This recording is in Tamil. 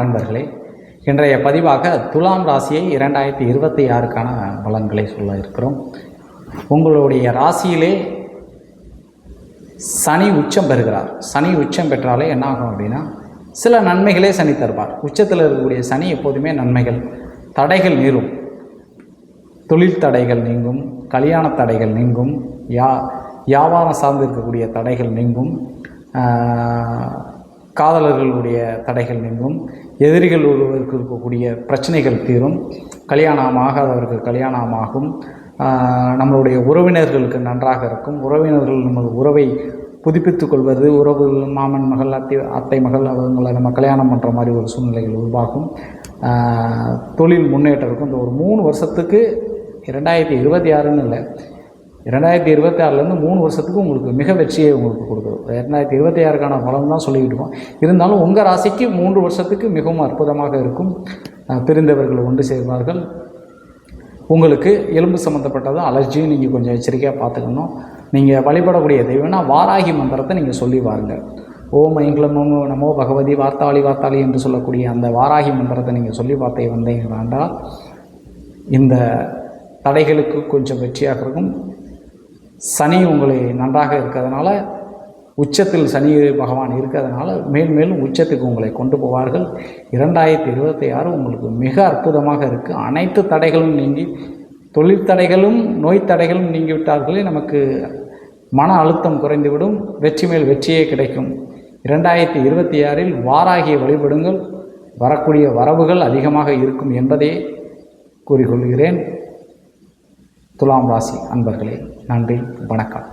நண்பர்களே, இன்றைய பதிவாக துலாம் ராசியை 2026க்கான பலன்களை சொல்ல இருக்கிறோம். உங்களுடைய ராசியிலே சனி உச்சம் பெறுகிறார். சனி உச்சம் பெற்றாலே என்ன ஆகும் அப்படின்னா, சில நன்மைகளே சனி தருவார். உச்சத்தில் இருக்கக்கூடிய சனி எப்போதுமே நன்மைகள், தடைகள் நீரும், தொழில் தடைகள் நீங்கும், கல்யாண தடைகள் நீங்கும், வியாபாரம் சார்ந்து இருக்கக்கூடிய தடைகள் நீங்கும், காதலர்களுடைய தடைகள் நீங்கும், எதிரிகள் ஒருவருக்கு இருக்கக்கூடிய பிரச்சனைகள் தீரும், கல்யாணம் ஆகாதவருக்கு கல்யாணமாகும், நம்மளுடைய உறவினர்களுக்கு நன்றாக இருக்கும், உறவினர்கள் நம்ம உறவை புதுப்பித்து கொள்வது, உறவு மாமன் மகள் அத்தை மகள் அவங்களை நம்ம கல்யாணம் பண்ணுற மாதிரி ஒரு சூழ்நிலைகள் உருவாகும், தொழில் முன்னேற்றம் இருக்கும். இந்த ஒரு 3 வருஷத்துக்கு 2026ன்னு இல்லை, 2026லேருந்து 3 வருஷத்துக்கு உங்களுக்கு மிக வெற்றியை உங்களுக்கு கொடுக்குது. 2026க்கான பலன் தான் சொல்லிக்கிட்டு இருக்கோம். இருந்தாலும் உங்கள் ராசிக்கு 3 வருஷத்துக்கு மிகவும் அற்புதமாக இருக்கும். பிரிந்தவர்கள் ஒன்று சேர்வார்கள். உங்களுக்கு எலும்பு சம்மந்தப்பட்டது அலர்ஜியும் நீங்கள் கொஞ்சம் எச்சரிக்கையாக பார்த்துக்கணும். நீங்கள் வழிபடக்கூடிய தெய்வம்னா வாராகி மந்திரத்தை நீங்கள் சொல்லி வாருங்க. ஓம் ஐங்களம் நமோ பகவதி வார்த்தாளி என்று சொல்லக்கூடிய அந்த வாராகி மந்திரத்தை நீங்கள் சொல்லி பார்த்தே வந்தீங்கன்றால் இந்த தடைகளுக்கு கொஞ்சம் வெற்றியாக இருக்கும். சனி உங்களை நன்றாக இருக்கிறதுனால, உச்சத்தில் சனி பகவான் இருக்கிறதுனால மேலும் உச்சத்துக்கு உங்களை கொண்டு போவார்கள். 2026 உங்களுக்கு மிக அற்புதமாக இருக்குது. அனைத்து தடைகளும் நீங்கி, தொழில் தடைகளும் நோய் தடைகளும் நீங்கிவிட்டார்களே, நமக்கு மன அழுத்தம் குறைந்துவிடும், வெற்றி மேல் வெற்றியே கிடைக்கும். 2026இல் வாராகியை வழிபடுங்கள், வரக்கூடிய வரவுகள் அதிகமாக இருக்கும் என்பதை கூறிக்கொள்கிறேன். துலாம் ராசி அன்பர்களே, நன்றி, வணக்கம்.